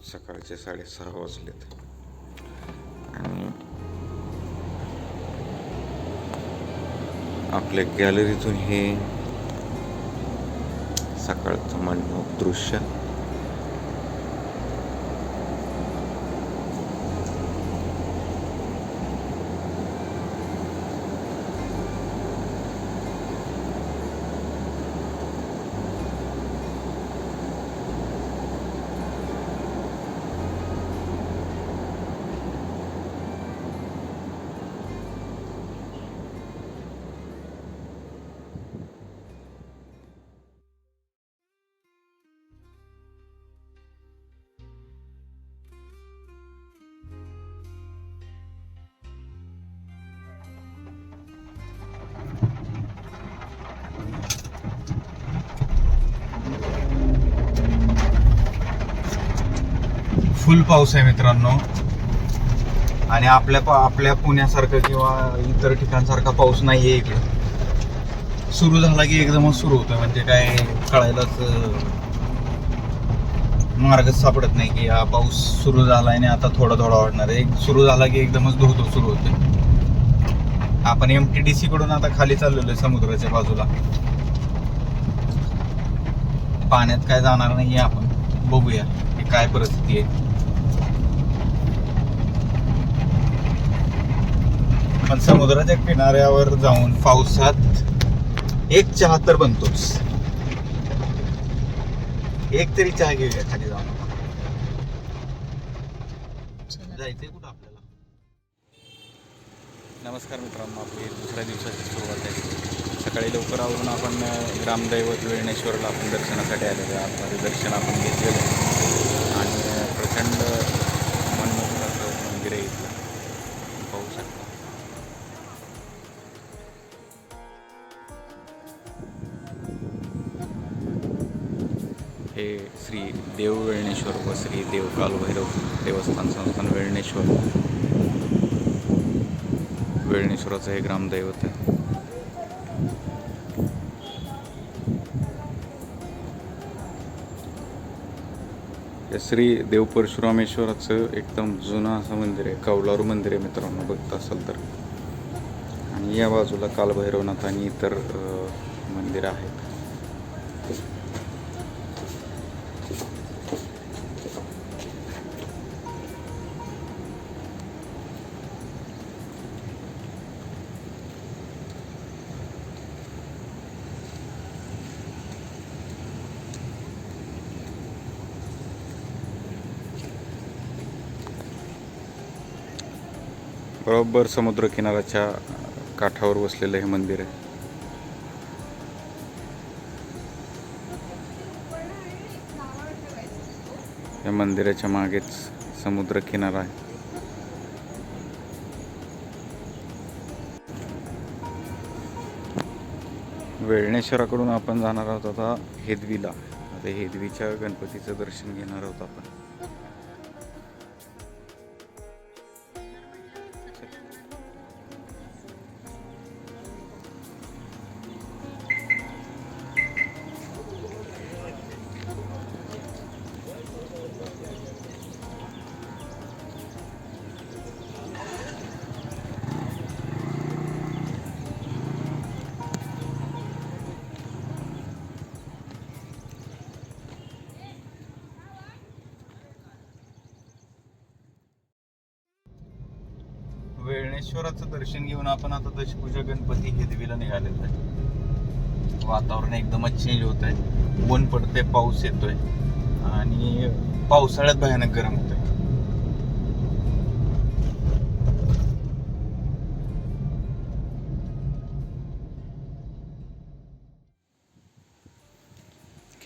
सकाळचे 6:30 वाजलेत आणि आपल्या गॅलरीतून हे सकाळचं मनमोहक दृश्य फुल पाऊस आहे मित्रांनो. आणि आपल्या पुण्यासारखं किंवा इतर ठिकाणसारखा पाऊस नाहीये इकडं. सुरू झाला की एकदमच सुरू होतोय, म्हणजे काय कळायलाच मार्गच सापडत नाही की हा पाऊस सुरू झालाय आणि आता थोडा थोडा वाढणार आहे. सुरू झाला की एकदमच धो सुरू होते. आपण MTDC कडून आता खाली चाललेलो आहे समुद्राच्या बाजूला. पाण्यात काय जाणार नाहीये आपण, बघूया की काय परिस्थिती आहे. पण समुद्राच्या किनाऱ्यावर जाऊन पावसात एक चहा तर बनतोच. एक तरी चहा घेऊया खाली जाऊन. जायचंय कुठं आपल्याला? नमस्कार मित्रांनो, आपली दुसऱ्या दिवसाची सुरुवात आहे. सकाळी लवकर आवरून आपण ग्रामदैवत वेळणेश्वरला आपण दर्शनासाठी आलेलो आहे. आतमध्ये दर्शन आपण घेतलेलं आहे आणि प्रचंड मनमोहक असं मंदिर आहे इथलं, पाहू शकता. हे श्री देव वेळणेश्वर व श्री देव कालभैरव देवस्थान संस्थान वेळणेश्वराचं हे ग्रामदैवत आहे. हे श्री देव परशुरामेश्वराचं एकदम जुनं असं मंदिर आहे, कौलारू मंदिर आहे मित्रांनो, बघत असाल तर. आणि या बाजूला कालभैरवनाथ आणि इतर मंदिरं आहेत. बरोबर समुद्रकिनाऱ्याच्या काठावर वसलेलं हे मंदिर आहे. या मंदिराच्या मागेच समुद्रकिनारा आहे. वेळणेश्वराकडून आपण जाणार आहोत आता हेदवीला. आता हेदवीच्या गणपतीचं दर्शन घेणार आहोत आपण. वेळणेश्वराचं दर्शन घेऊन आपण आता दशभुजा गणपती हेदवीला निघालेलो आहे. वातावरण एकदमच चेंज होत आहे. ऊन पडते, पाऊस येतोय आणि पावसाळ्यात भयानक गरम होतंय.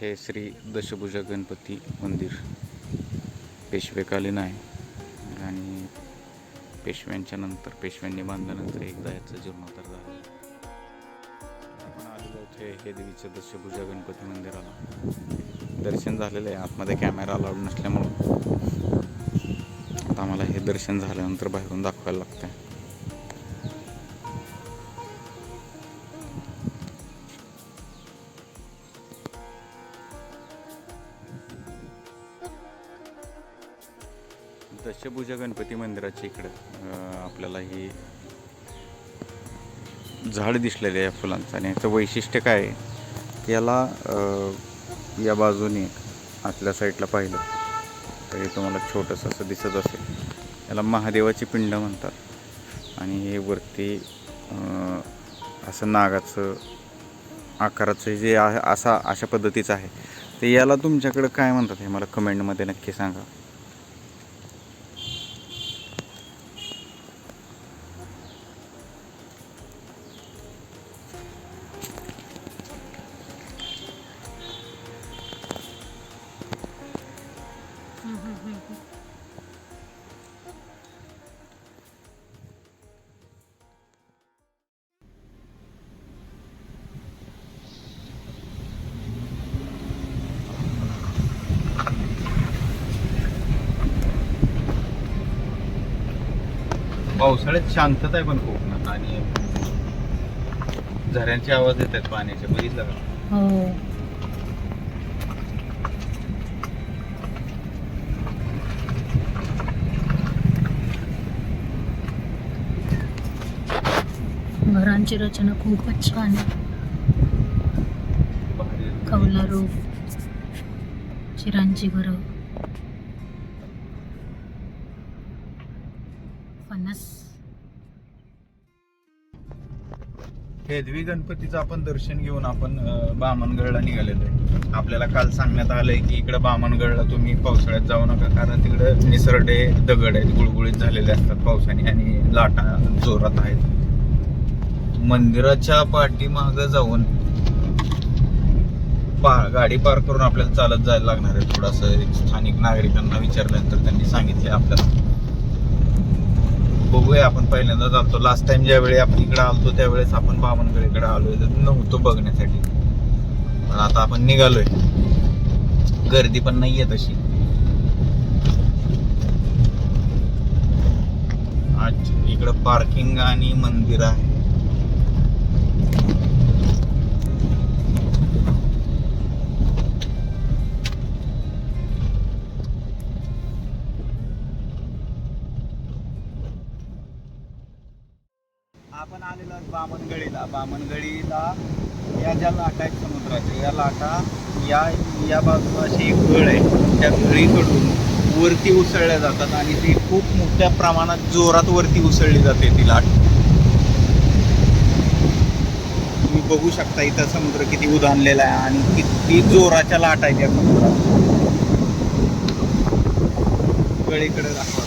हे श्री दशभुजा गणपती मंदिर पेशवेकालीन आहे आणि पेशव्यांच्या नंतर, पेशव्यांनी बांधल्यानंतर एकदा याचं जीर्णोद्धार झाला. आपण आलेलो होते हे देवीच्या दशभुजा गणपती मंदिराला. दर्शन झालेलं आहे. आतमध्ये कॅमेरा अलाउड नसल्यामुळं आता आम्हाला हे दर्शन झाल्यानंतर बाहेरून दाखवायला लागतं. दशभुजा गणपती मंदिराच्या इकडं आपल्याला ही झाड दिसलेलं आहे या फुलांचं. आणि याचं वैशिष्ट्य काय आहे की याला या बाजूने आतल्या साईडला पाहिलं तर तुम्हाला छोटंसं असं दिसत असेल, याला महादेवाची पिंड म्हणतात. आणि हे वरती असं नागाचं आकाराचं जे आहे अशा पद्धतीचं आहे ते. याला तुमच्याकडं काय म्हणतात हे मला कमेंटमध्ये नक्की सांगा. पावसाळ्यात शांतता आहे पण कोकणात, आणि झऱ्यांचे आवाज येत आहेत पाण्याचे, बघितलं का? हो. घरांची रचना खूपच छान आहे. कौलारू चिरांची घरं, फणस. हेदवी गणपतीचं आपण दर्शन घेऊन आपण बामणगडला निघालेलो आहे. आपल्याला काल सांगण्यात आलंय की इकडे बामणगडला तुम्ही पावसाळ्यात जाऊ नका, कारण तिकडे निसरडे दगड आहेत, गुळगुळीत झालेले असतात पावसाने, आणि लाटा जोरात आहेत. मंदिराच्या पाठीमागं जाऊन गाडी पार्क करून आपल्याला चालत जायला लागणार आहे. थोडंसं स्थानिक नागरिकांना विचारल्यानंतर त्यांनी सांगितले आपल्याला. बघूया, आपण पहिल्यांदा जातो. लास्ट टाइम ज्यावेळी आपण इकडे आलतो त्यावेळेस आपण बामणगडीकडे आलोय नव्हतो बघण्यासाठी, पण आता आपण निघालोय. गर्दी पण नाहीये तशी आज. इकडं पार्किंग आणि मंदिर आहे. आपण आलेलो बामणगडीला. बामणगडीला या ज्या लाटा आहेत समुद्राच्या, या लाटा या बाजूला अशी एक गळ आहे, त्या गळीकडून वरती उसळल्या जातात, आणि ती खूप मोठ्या प्रमाणात जोरात वरती उसळली जाते ती लाट. तुम्ही बघू शकता इथं समुद्र किती उधाणलेला आहे आणि किती जोराच्या लाटा आहेत या समुद्रात. गळीकडे दाखवा.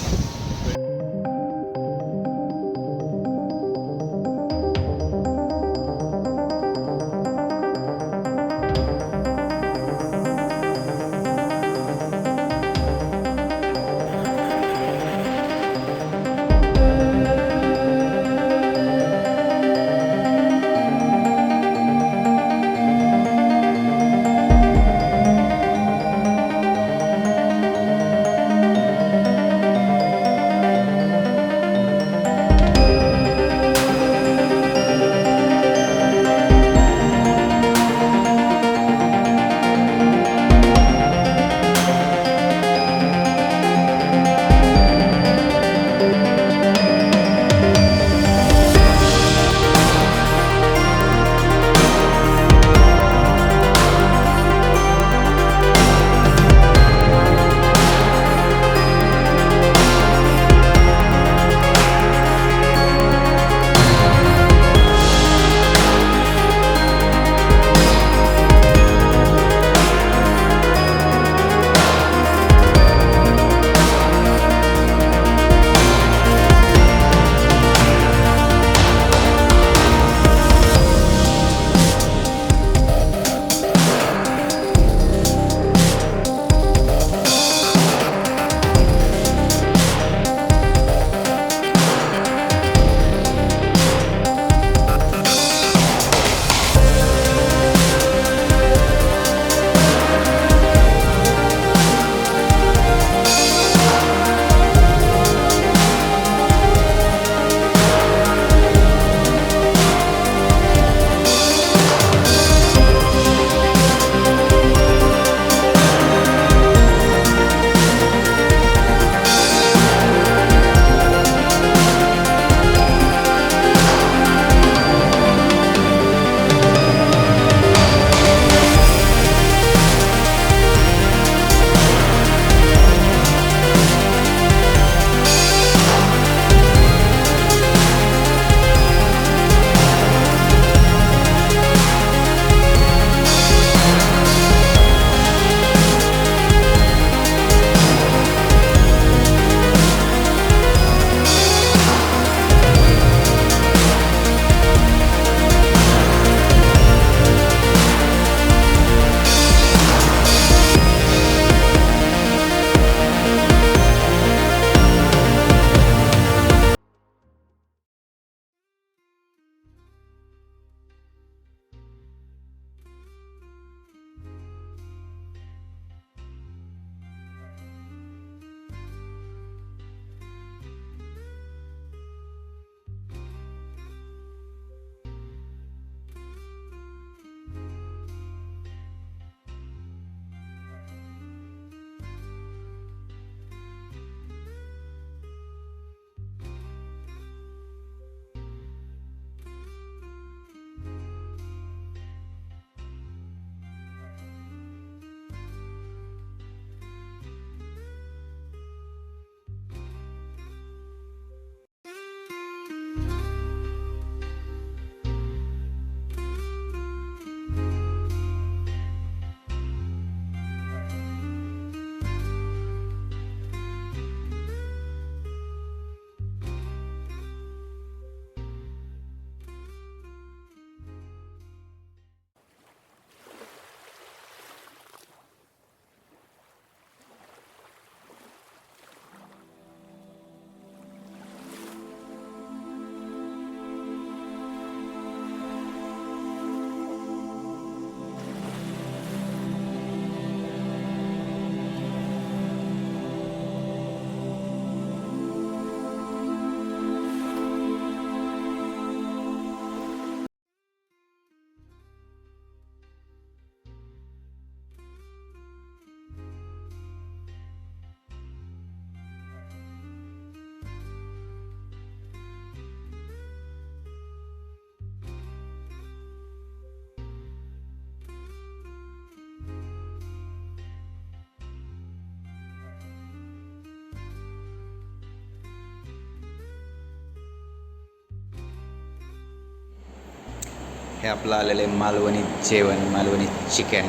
हे आपलं आलेलं आहे मालवणी जेवण, मालवणी चिकन.